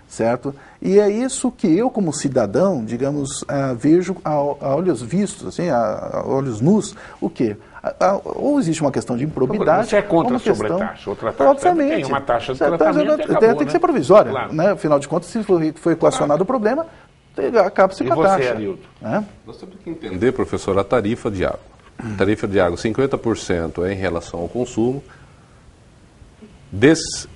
certo? E é isso que eu, como cidadão, digamos, vejo a olhos vistos, assim, a olhos nus, o quê? Ou existe uma questão de improbidade... Você é contra a sobretaxa? Outra taxa obviamente. Tem uma taxa de tratamento e acabou, tem que ser provisória, claro. né? Afinal de contas, se foi equacionado o problema, acaba-se com a taxa. E você, Arilton? Nós temos que entender, professor, a tarifa de água. A tarifa de água, 50% é em relação ao consumo, desses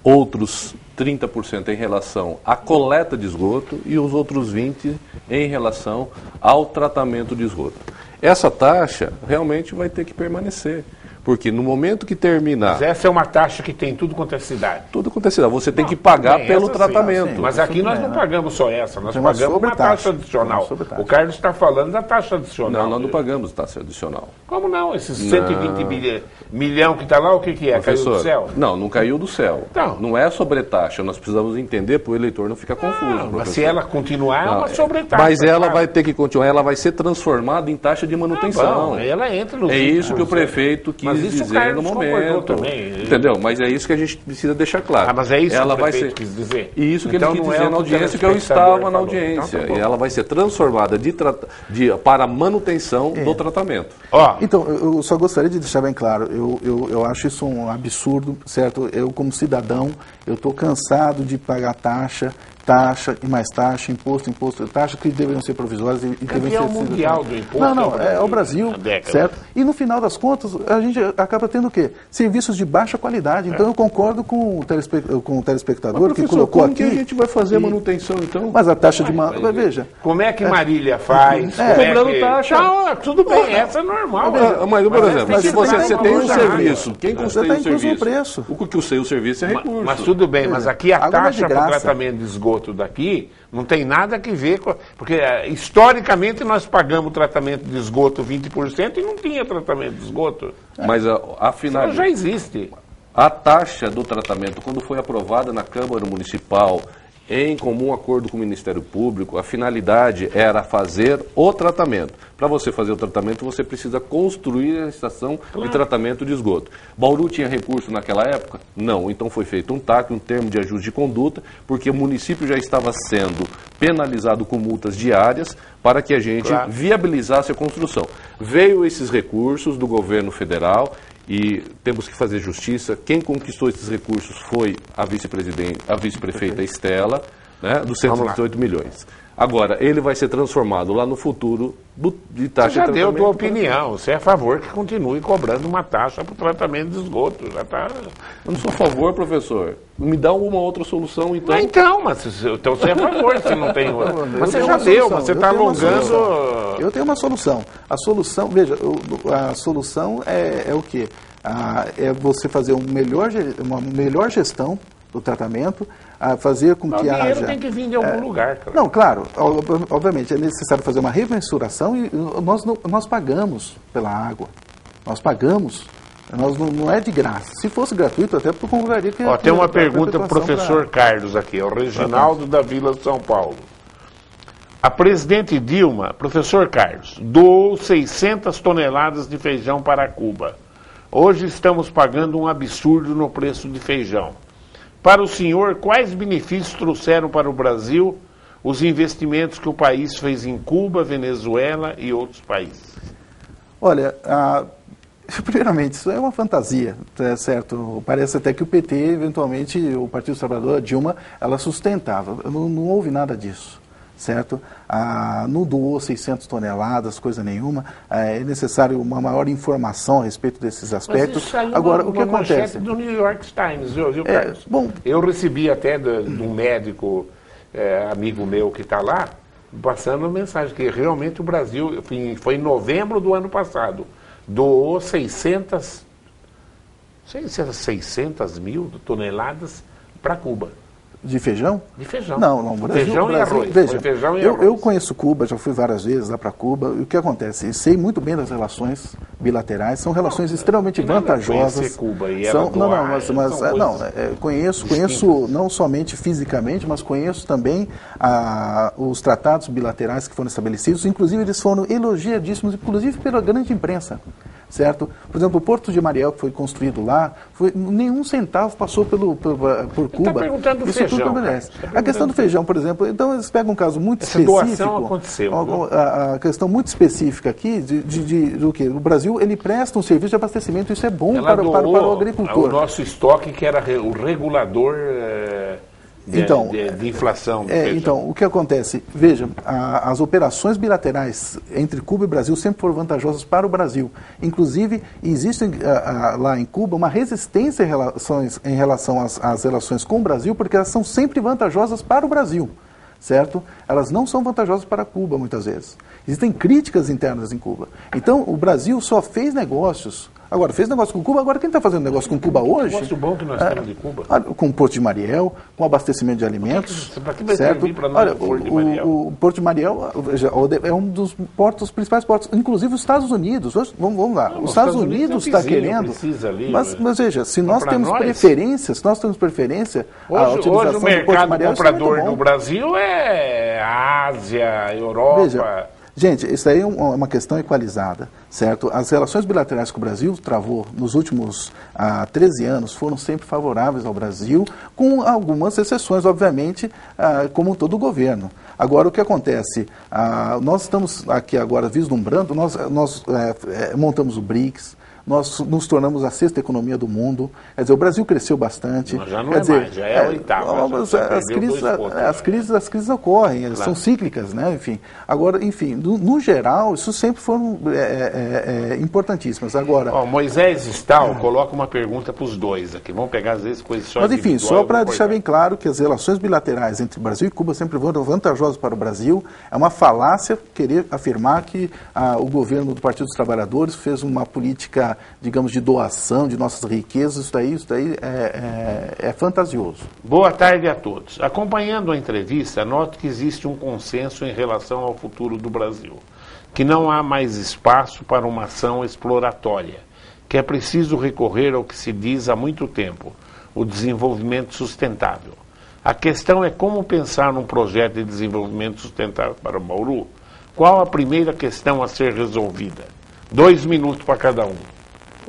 outros 30% em relação à coleta de esgoto e os outros 20% em relação ao tratamento de esgoto. Essa taxa realmente vai ter que permanecer, porque no momento que terminar... Mas essa é uma taxa que tem tudo quanto é cidade. Tudo quanto é cidade, você tem que pagar pelo tratamento. Sim, mas aqui nós não pagamos só essa, nós pagamos uma taxa adicional. O Carlos está falando da taxa adicional. Não, nós não pagamos taxa adicional. Como não? Esses 120 milhão que está lá, o que é? Professor, caiu do céu? Não caiu do céu. Então. Não é sobretaxa, nós precisamos entender para o eleitor não ficar confuso. Mas se ela continuar, é uma sobretaxa. Mas ela vai ter que continuar, ela vai ser transformada em taxa de manutenção. Ela entra no... É isso que o prefeito quis dizer no momento. Também. Entendeu? Mas é isso que a gente precisa deixar claro. Mas é isso ela que o vai prefeito ser... quis dizer? E isso que então, ele quis dizer na audiência, que eu estava na audiência. Então, e ela vai ser transformada para manutenção do tratamento. Então, eu só gostaria de deixar bem claro, eu acho isso um absurdo, certo? Eu, como cidadão, eu estou cansado de pagar taxa e mais taxa, imposto, taxa que deveriam ser provisórias e deveriam ser... mundial do imposto. Não, é o Brasil, certo? E no final das contas, a gente acaba tendo o quê? Serviços de baixa qualidade. Então eu concordo com o telespectador mas, que colocou como aqui... que a gente vai fazer a manutenção, então? Mas a taxa de... Veja... Como é que Marília faz? Cobrando taxa. Não, tudo bem, essa é normal. Mas, por exemplo, se você tem um serviço, quem custeia o serviço? Preço. O que custeia o serviço é recurso. Mas tudo bem, mas aqui a taxa para o tratamento de esgoto daqui não tem nada a ver com... Porque historicamente nós pagamos o tratamento de esgoto 20% e não tinha tratamento de esgoto. Mas afinal... Isso já existe. A taxa do tratamento, quando foi aprovada na Câmara Municipal, em comum acordo com o Ministério Público, a finalidade era fazer o tratamento. Para você fazer o tratamento, você precisa construir a estação de tratamento de esgoto. Bauru tinha recurso naquela época? Não. Então foi feito um TAC, um termo de ajuste de conduta, porque o município já estava sendo penalizado com multas diárias para que a gente viabilizasse a construção. Veio esses recursos do governo federal e temos que fazer justiça. Quem conquistou esses recursos foi a vice-prefeita Estela, né, dos 118 milhões. Agora, ele vai ser transformado lá no futuro de taxa de tratamento. Você já deu a tua opinião. Você é a favor que continue cobrando uma taxa para o tratamento de esgoto. Já tá... Eu não sou a favor, professor. Me dá uma outra solução, então. Então você é a favor, se não tem outra. Mas você já deu, mas você está alongando... Eu tenho uma solução. A solução, veja, a solução é o quê? É você fazer uma melhor gestão do tratamento, fazer com que haja... O dinheiro tem que vir de algum lugar, cara. Não, claro, obviamente é necessário fazer uma remensuração e nós pagamos pela água. Nós pagamos. Não é de graça. Se fosse gratuito, até eu concordaria que... Tem uma pergunta para o professor Carlos aqui, é o Reginaldo da Vila de São Paulo. A presidente Dilma, professor Carlos, doou 600 toneladas de feijão para Cuba. Hoje estamos pagando um absurdo no preço de feijão. Para o senhor, quais benefícios trouxeram para o Brasil os investimentos que o país fez em Cuba, Venezuela e outros países? Olha, primeiramente, isso é uma fantasia, certo? Parece até que o PT, eventualmente, o Partido dos Trabalhadores, a Dilma, ela sustentava. Não houve nada disso, certo? Não doou 600 toneladas, coisa nenhuma. É necessário uma maior informação a respeito desses aspectos. Agora, o que acontece? Do New York Times, viu, Carlos? Eu recebi até de um médico amigo meu que está lá, passando uma mensagem que realmente o Brasil, foi em novembro do ano passado, doou 600 mil toneladas para Cuba. De feijão? De feijão. Não, Brasil, feijão Brasil, e arroz. Veja, feijão e eu conheço Cuba, já fui várias vezes lá para Cuba. E o que acontece? Eu sei muito bem das relações bilaterais, são relações extremamente vantajosas. Cuba e são, conheço não somente fisicamente, mas conheço também os tratados bilaterais que foram estabelecidos. Inclusive, eles foram elogiadíssimos, inclusive pela grande imprensa. Certo? Por exemplo, o Porto de Mariel, que foi construído lá, nenhum centavo passou por Cuba. Está perguntando do Isso feijão. Tudo merece. A questão do feijão, por exemplo, então eles pegam um caso muito Essa específico. doação aconteceu. A questão muito específica aqui do que? O Brasil, ele presta um serviço de abastecimento, isso é bom para o agricultor. O nosso estoque, que era o regulador de inflação. Então, o que acontece? Veja, as operações bilaterais entre Cuba e Brasil sempre foram vantajosas para o Brasil. Inclusive, existe lá em Cuba uma resistência em relação às relações com o Brasil, porque elas são sempre vantajosas para o Brasil, certo? Elas não são vantajosas para Cuba, muitas vezes. Existem críticas internas em Cuba. Então, o Brasil só fez negócios. Agora, fez negócio com Cuba, agora quem está fazendo negócio com Cuba hoje? Negócio bom que nós temos de Cuba. Com o Porto de Mariel, com abastecimento de alimentos. Para que vai servir para nós o Porto de Mariel? O Porto de Mariel é um dos principais portos, inclusive os Estados Unidos. Vamos lá, os Estados Unidos está querendo. Mas veja, se nós temos preferência, a utilização hoje o do Porto de Mariel, mercado comprador no Brasil é a Ásia, Europa. Veja, gente, isso aí é uma questão equalizada, certo? As relações bilaterais que o Brasil travou nos últimos 13 anos foram sempre favoráveis ao Brasil, com algumas exceções, obviamente, como todo o governo. Agora, o que acontece? Nós estamos aqui agora vislumbrando, nós montamos o BRICS, nós nos tornamos a 6ª economia do mundo. Quer dizer, o Brasil cresceu bastante. Mas já não é mais, já é a 8ª. As crises ocorrem, elas são cíclicas, né? Agora, no geral, isso sempre foram importantíssimas. Agora, Moisés Stahl coloca uma pergunta para os dois aqui. Vamos pegar às vezes posições. Mas enfim, só para deixar bem claro que as relações bilaterais entre Brasil e Cuba sempre foram vantajosas para o Brasil. É uma falácia querer afirmar que o governo do Partido dos Trabalhadores fez uma política, digamos, de doação de nossas riquezas. Isso daí é fantasioso. Boa tarde a todos. Acompanhando a entrevista, noto que existe um consenso em relação ao futuro do Brasil, que não há mais espaço para uma ação exploratória, que é preciso recorrer ao que se diz há muito tempo, o desenvolvimento sustentável. A questão é como pensar num projeto de desenvolvimento sustentável para Bauru. Qual a primeira questão a ser resolvida? 2 minutos para cada um.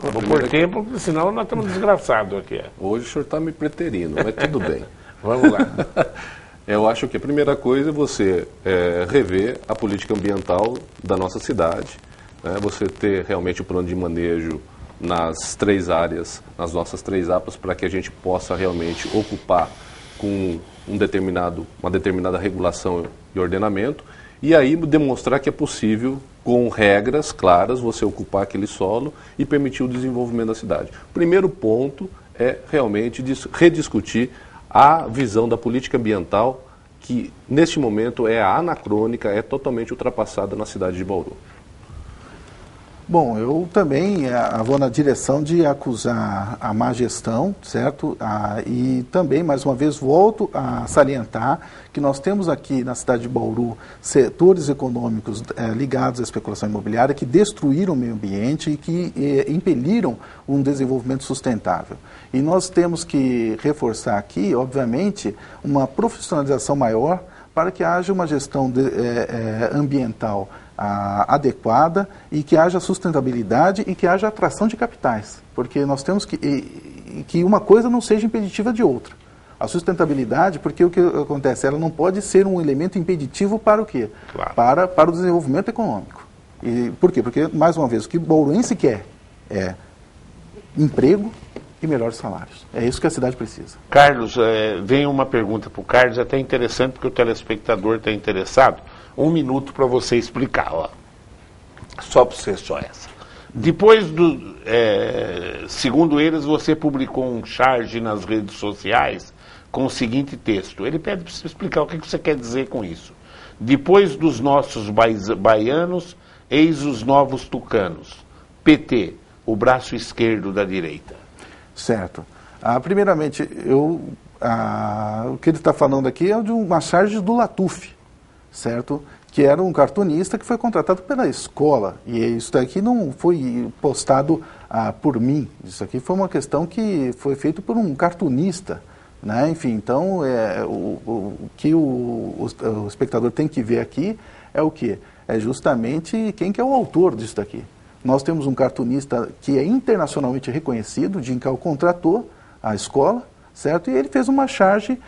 Vou pôr tempo, porque senão nós estamos desgraçados aqui. Hoje o senhor está me preterindo, mas tudo bem. Vamos lá. Eu acho que a primeira coisa é você rever a política ambiental da nossa cidade, né? Você ter realmente o plano de manejo nas 3 áreas, nas nossas 3 APAs, para que a gente possa realmente ocupar com uma determinada regulação e ordenamento, e aí demonstrar que é possível, com regras claras, você ocupar aquele solo e permitir o desenvolvimento da cidade. O primeiro ponto é realmente rediscutir a visão da política ambiental, que neste momento é anacrônica, é totalmente ultrapassada na cidade de Bauru. Bom, eu também vou na direção de acusar a má gestão, certo? E também, mais uma vez, volto a salientar que nós temos aqui na cidade de Bauru setores econômicos ligados à especulação imobiliária que destruíram o meio ambiente e que impeliram um desenvolvimento sustentável. E nós temos que reforçar aqui, obviamente, uma profissionalização maior para que haja uma gestão ambiental adequada e que haja sustentabilidade e que haja atração de capitais, porque nós temos que uma coisa não seja impeditiva de outra. A sustentabilidade, porque o que acontece, ela não pode ser um elemento impeditivo para o quê? Claro. Para o desenvolvimento econômico. E por quê? Porque, mais uma vez, o que o bauruense quer é emprego e melhores salários. É isso que a cidade precisa. Carlos, vem uma pergunta para o Carlos, até interessante, porque o telespectador está interessado. 1 minuto para você explicar, ó. Só para você, só essa. Depois segundo eles, você publicou um charge nas redes sociais com o seguinte texto. Ele pede para você explicar o que você quer dizer com isso. Depois dos nossos baianos, eis os novos tucanos. PT, o braço esquerdo da direita. Certo. Primeiramente, eu o que ele está falando aqui é de uma charge do Latuf, certo? Que era um cartunista que foi contratado pela escola. E isso daqui não foi postado por mim. Isso aqui foi uma questão que foi feita por um cartunista. Né? Enfim, então, o que o espectador tem que ver aqui é o quê? É justamente quem que é o autor disso daqui. Nós temos um cartunista que é internacionalmente reconhecido, o Dincal contratou a escola, certo? E ele fez uma charge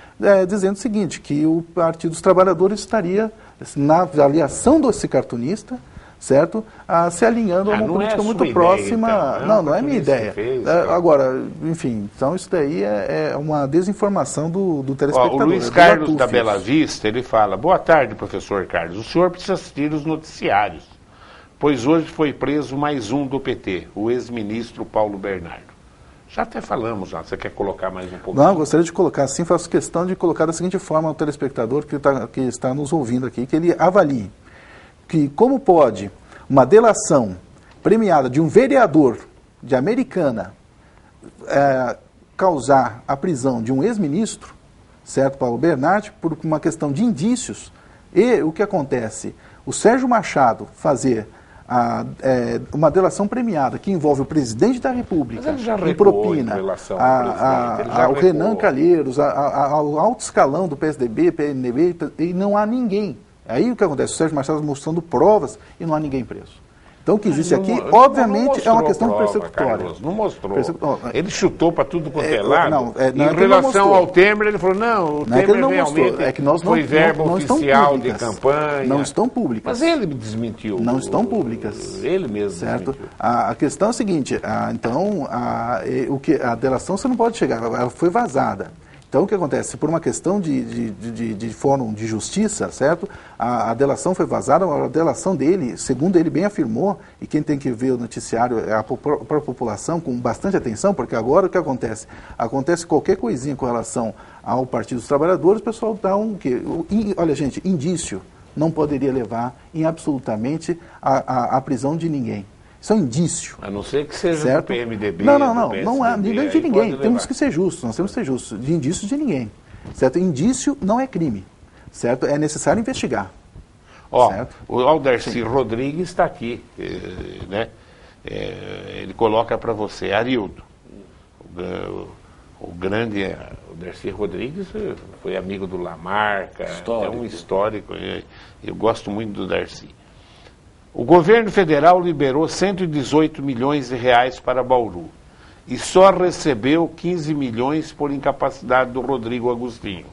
dizendo o seguinte, que o Partido dos Trabalhadores estaria, na avaliação desse cartunista, certo? Se alinhando a uma política muito próxima. Então. Não é minha ideia. Agora, enfim, então isso daí é uma desinformação do telespectador. O Luiz Carlos da Bela Vista, ele fala: boa tarde, professor Carlos. O senhor precisa assistir os noticiários, pois hoje foi preso mais um do PT, o ex-ministro Paulo Bernardo. Já até falamos, já. Você quer colocar mais um pouco? Não, eu gostaria de colocar, sim, faço questão de colocar da seguinte forma ao telespectador que está nos ouvindo aqui, que ele avalie que como pode uma delação premiada de um vereador de Americana causar a prisão de um ex-ministro, certo, Paulo Bernardo, por uma questão de indícios, e o que acontece? O Sérgio Machado fazer uma delação premiada que envolve o presidente da República e propina ao Renan Calheiros, ao alto escalão do PSDB, PNB, e não há ninguém. Aí o que acontece? O Sérgio Machado mostrando provas e não há ninguém preso. Então o que existe aqui, obviamente, é uma questão persecutória. Carlos, não mostrou. Ele chutou para tudo quanto é lado. Em relação ao Temer, ele falou, não, o Temer realmente foi verba oficial de campanha. Não estão públicas. Mas ele desmentiu. Não estão públicas. Ele mesmo certo? A questão é a seguinte, então, a delação você não pode chegar, ela foi vazada. Então, o que acontece? Por uma questão de fórum de justiça, certo? A delação foi vazada, a delação dele, segundo ele bem afirmou, e quem tem que ver o noticiário é a própria população com bastante atenção, porque agora o que acontece? Acontece qualquer coisinha com relação ao Partido dos Trabalhadores, o pessoal dá olha, gente, indício não poderia levar em absolutamente a prisão de ninguém. Isso é um indício. A não ser que seja certo? do PMDB. Não há ninguém de ninguém. Temos que ser justos, nós temos que ser justos. De indício de ninguém. Certo? Indício não é crime. Certo? É necessário investigar. Certo? O Alderci Rodrigues está aqui. Né? Ele coloca para você, Arildo. O grande Alderci Rodrigues foi amigo do Lamarca. É um histórico. Eu gosto muito do Darcy. O governo federal liberou 118 milhões de reais para Bauru e só recebeu 15 milhões por incapacidade do Rodrigo Agostinho.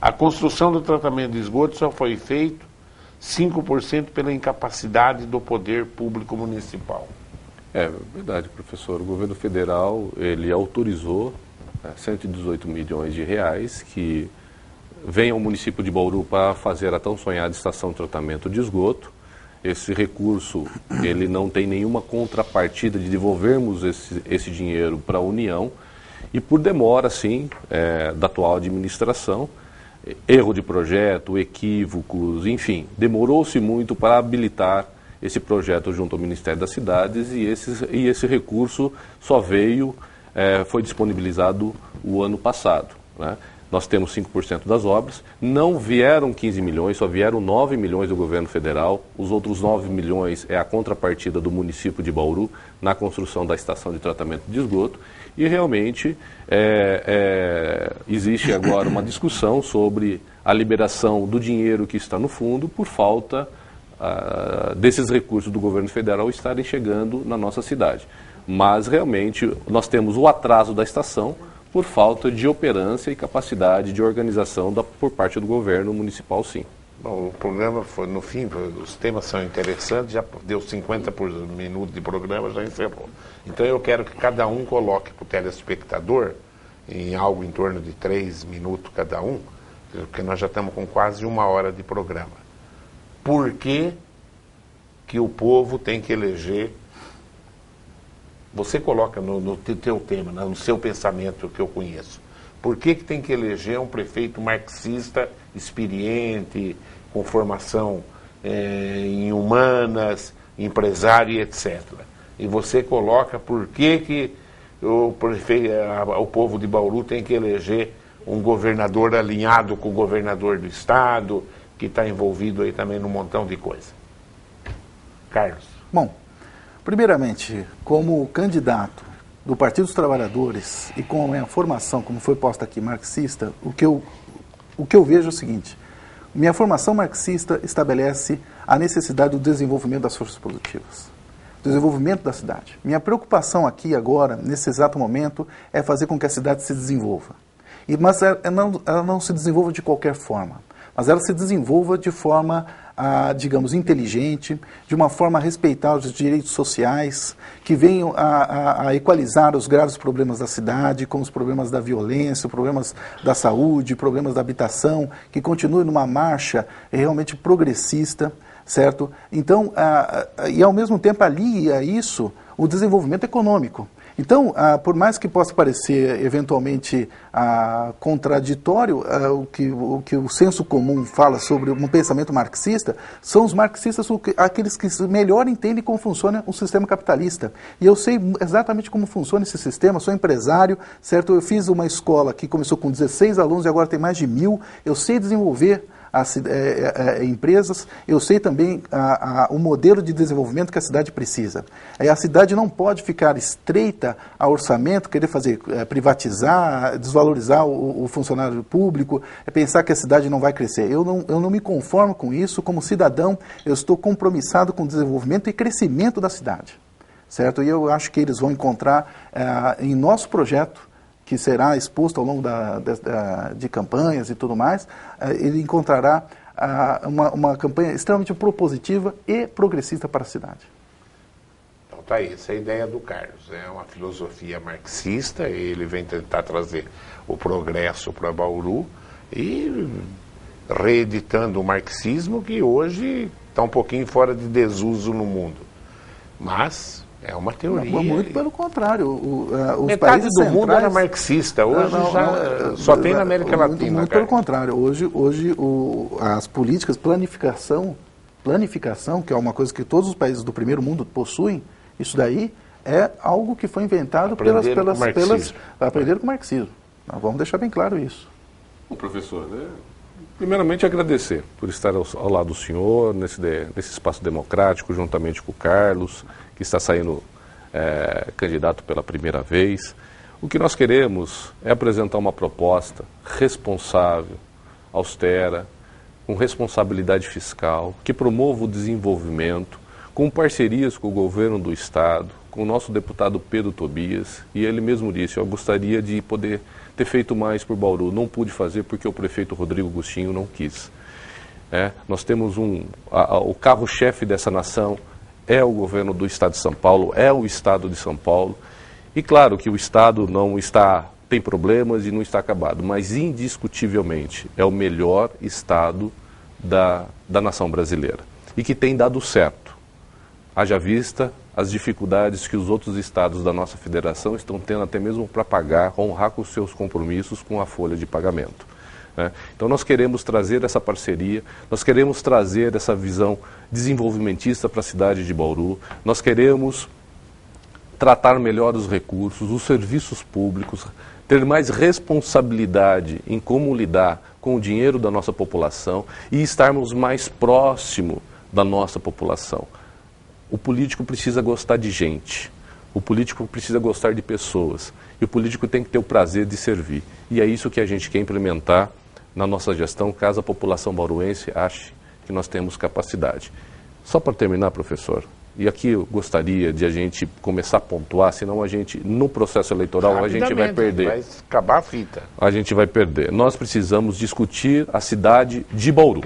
A construção do tratamento de esgoto só foi feito 5% pela incapacidade do poder público municipal. É verdade, professor. O governo federal, ele autorizou 118 milhões de reais que vem ao município de Bauru para fazer a tão sonhada estação de tratamento de esgoto. Esse recurso, ele não tem nenhuma contrapartida de devolvermos esse dinheiro para a União e por demora, sim, da atual administração, erro de projeto, equívocos, enfim, demorou-se muito para habilitar esse projeto junto ao Ministério das Cidades e esse recurso só veio, foi disponibilizado o ano passado, né? Nós temos 5% das obras, não vieram 15 milhões, só vieram 9 milhões do governo federal, os outros 9 milhões é a contrapartida do município de Bauru na construção da estação de tratamento de esgoto e realmente existe agora uma discussão sobre a liberação do dinheiro que está no fundo por falta desses recursos do governo federal estarem chegando na nossa cidade. Mas realmente nós temos o atraso da estação por falta de operância e capacidade de organização por parte do governo municipal, sim. Bom, o programa foi, no fim, os temas são interessantes, já deu 50 por minuto de programa, já encerrou. Então eu quero que cada um coloque para o telespectador, em algo em torno de 3 minutos cada um, porque nós já estamos com quase 1 hora de programa. Por que o povo tem que eleger? Você coloca no teu tema, no seu pensamento que eu conheço. Por que tem que eleger um prefeito marxista, experiente, com formação em humanas, empresário, etc. E você coloca por que o povo de Bauru tem que eleger um governador alinhado com o governador do estado, que está envolvido aí também num montão de coisa. Carlos. Bom, primeiramente, como candidato do Partido dos Trabalhadores e com a minha formação, como foi posta aqui, marxista, o que eu vejo é o seguinte: minha formação marxista estabelece a necessidade do desenvolvimento das forças produtivas, desenvolvimento da cidade. Minha preocupação aqui agora, nesse exato momento, é fazer com que a cidade se desenvolva. Mas ela não se desenvolva de qualquer forma, mas ela se desenvolva de forma, digamos, inteligente, de uma forma a respeitar os direitos sociais, que venham a equalizar os graves problemas da cidade, como os problemas da violência, problemas da saúde, problemas da habitação, que continue numa marcha realmente progressista, certo? Então, e ao mesmo tempo alia a isso o desenvolvimento econômico. Então, por mais que possa parecer eventualmente contraditório o que o senso comum fala sobre um pensamento marxista, são os marxistas aqueles que melhor entendem como funciona o sistema capitalista. E eu sei exatamente como funciona esse sistema, sou empresário, certo? Eu fiz uma escola que começou com 16 alunos e agora tem mais de 1.000. Eu sei desenvolver empresas, eu sei também o modelo de desenvolvimento que a cidade precisa. A cidade não pode ficar estreita a orçamento, querer fazer privatizar, desvalorizar o funcionário público, pensar que a cidade não vai crescer. Eu não me conformo com isso. Como cidadão, eu estou compromissado com o desenvolvimento e crescimento da cidade, certo? E eu acho que eles vão encontrar em nosso projeto, que será exposto ao longo de campanhas e tudo mais, ele encontrará uma campanha extremamente propositiva e progressista para a cidade. Então tá aí, essa é a ideia do Carlos. É uma filosofia marxista, ele vem tentar trazer o progresso para Bauru e reeditando o marxismo que hoje está um pouquinho fora de desuso no mundo. Mas é uma teoria. Muito pelo contrário. Os metade países do mundo centrais, era marxista, hoje só tem na América Latina. Muito pelo contrário. Hoje as políticas, planificação, que é uma coisa que todos os países do primeiro mundo possuem, isso daí é algo que foi inventado aprender com o marxismo. Nós vamos deixar bem claro isso. Bom, professor, primeiramente agradecer por estar ao lado do senhor, nesse espaço democrático, juntamente com o Carlos, que está saindo candidato pela primeira vez. O que nós queremos é apresentar uma proposta responsável, austera, com responsabilidade fiscal, que promova o desenvolvimento, com parcerias com o governo do Estado, com o nosso deputado Pedro Tobias, e ele mesmo disse: eu gostaria de poder ter feito mais por Bauru, não pude fazer porque o prefeito Rodrigo Agostinho não quis. Nós temos o carro-chefe dessa nação, é o governo do Estado de São Paulo, é o Estado de São Paulo. E claro que o Estado tem problemas e não está acabado, mas indiscutivelmente é o melhor Estado da nação brasileira e que tem dado certo. Haja vista as dificuldades que os outros estados da nossa federação estão tendo até mesmo para pagar, honrar com os seus compromissos com a folha de pagamento. Então nós queremos trazer essa parceria, nós queremos trazer essa visão desenvolvimentista para a cidade de Bauru, nós queremos tratar melhor os recursos, os serviços públicos, ter mais responsabilidade em como lidar com o dinheiro da nossa população e estarmos mais próximo da nossa população. O político precisa gostar de gente, o político precisa gostar de pessoas e o político tem que ter o prazer de servir. E é isso que a gente quer implementar na nossa gestão, caso a população bauruense ache que nós temos capacidade. Só para terminar, professor, e aqui eu gostaria de a gente começar a pontuar, senão a gente, no processo eleitoral, a gente vai perder. Vai acabar a fita. A gente vai perder. Nós precisamos discutir a cidade de Bauru.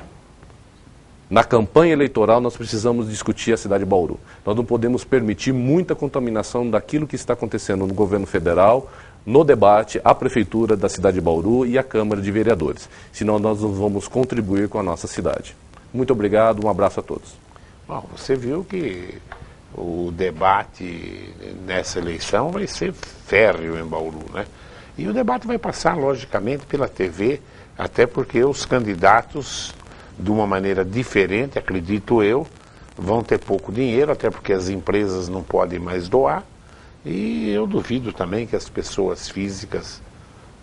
Na campanha eleitoral, nós precisamos discutir a cidade de Bauru. Nós não podemos permitir muita contaminação daquilo que está acontecendo no governo federal, no debate, a Prefeitura da cidade de Bauru e a Câmara de Vereadores. Senão nós não vamos contribuir com a nossa cidade. Muito obrigado, um abraço a todos. Bom, você viu que o debate nessa eleição vai ser férreo em Bauru, né? E o debate vai passar, logicamente, pela TV, até porque os candidatos, de uma maneira diferente, acredito eu, vão ter pouco dinheiro, até porque as empresas não podem mais doar. E eu duvido também que as pessoas físicas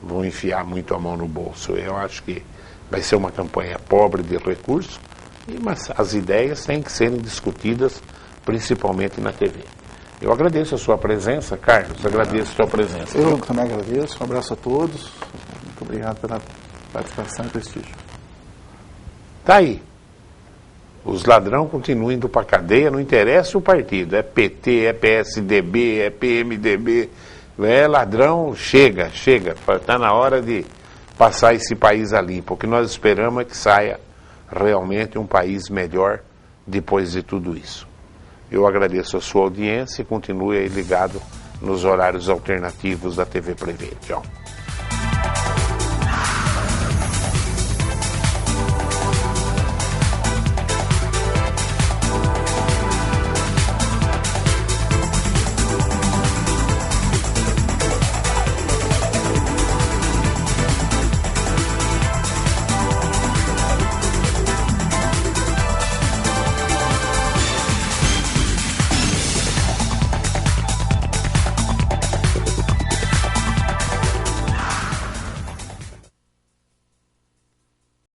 vão enfiar muito a mão no bolso. Eu acho que vai ser uma campanha pobre de recursos, mas as ideias têm que serem discutidas principalmente na TV. Eu agradeço a sua presença, Carlos, agradeço a sua presença. Eu também agradeço, um abraço a todos, muito obrigado pela participação e prestígio. Tá aí. Os ladrão continuam indo para a cadeia, não interessa o partido, é PT, é PSDB, é PMDB, é ladrão, chega, está na hora de passar esse país a limpo. O que nós esperamos é que saia realmente um país melhor depois de tudo isso. Eu agradeço a sua audiência e continue aí ligado nos horários alternativos da TV Prevê. Tchau.